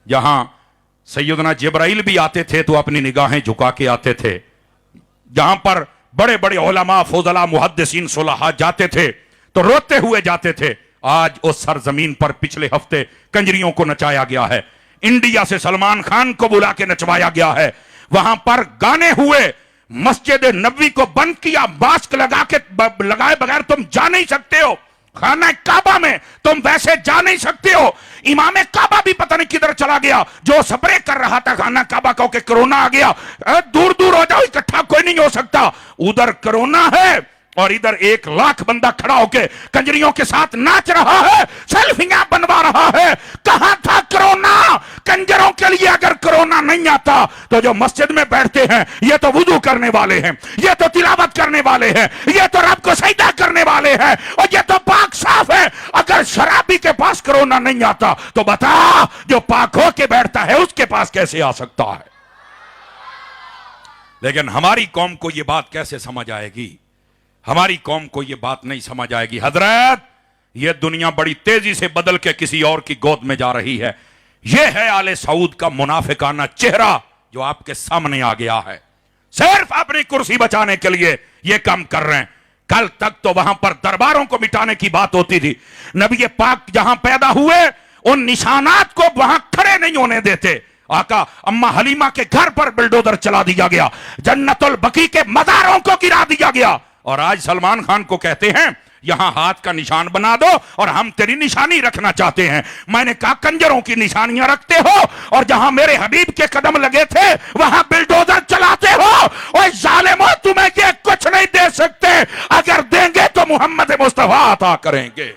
जहां सैयदना जिब्राइल भी आते थे तो अपनी निगाहें झुका के आते थे, जहां पर बड़े बड़े उलमा, फुज़ला, मुहद्दिसीन, सुलहा जाते थे तो रोते हुए जाते थे। आज उस सरजमीन पर पिछले हफ्ते कंजरियों को नचाया गया है, इंडिया से सलमान खान को बुला के नचवाया गया है, वहां पर गाने हुए, मस्जिद नबवी को बंद किया, मास्क लगाए बगैर तुम जा नहीं सकते हो, खाना काबा में तुम वैसे जा नहीं सकते हो, इमाम काबा भी पता नहीं किधर चला गया जो स्प्रे कर रहा था खाना काबा को कि कोरोना आ गया, दूर दूर हो जाओ, इकट्ठा कोई नहीं हो सकता। उधर कोरोना है और इधर 1 लाख बंदा खड़ा होके कंजरियों के साथ नाच रहा है, सेल्फियां बनवा रहा है। कहां था कोरोना? कंजरों के लिए अगर कोरोना नहीं आता तो जो मस्जिद में बैठते हैं ये तो वुदू करने वाले हैं, ये तो तिलावत करने वाले हैं, ये तो रब को सजदा करने वाले हैं और ये तो पाक साफ है। अगर शराबी के पास कोरोना नहीं आता तो बता जो पाक हो के बैठता है उसके पास कैसे आ सकता है? लेकिन हमारी कौम को यह बात कैसे समझ आएगी? हमारी कौम को यह बात नहीं समझ आएगी। हजरत, यह दुनिया बड़ी तेजी से बदल के किसी और की गोद में जा रही है। यह है आले सऊद का मुनाफिकाना चेहरा जो आपके सामने आ गया है, सिर्फ अपनी कुर्सी बचाने के लिए यह काम कर रहे हैं। कल तक तो वहां पर दरबारों को मिटाने की बात होती थी, नबी पाक जहां पैदा हुए उन निशानात को वहां खड़े नहीं होने देते। आका अम्मा हलीमा के घर पर बिल्डोजर चला दिया गया, जन्नतुल बकी के मज़ारों को गिरा दिया गया और आज सलमान खान को कहते हैं यहां हाथ का निशान बना दो और हम तेरी निशानी रखना चाहते हैं। मैंने कहा कंजरों की निशानियां रखते हो और जहां मेरे हबीब के कदम लगे थे वहां बिल्डोजर चलाते हो। ओए जालिमो, तुम्हें ये कुछ नहीं दे सकते, अगर देंगे तो मोहम्मद मुस्तफा अता करेंगे।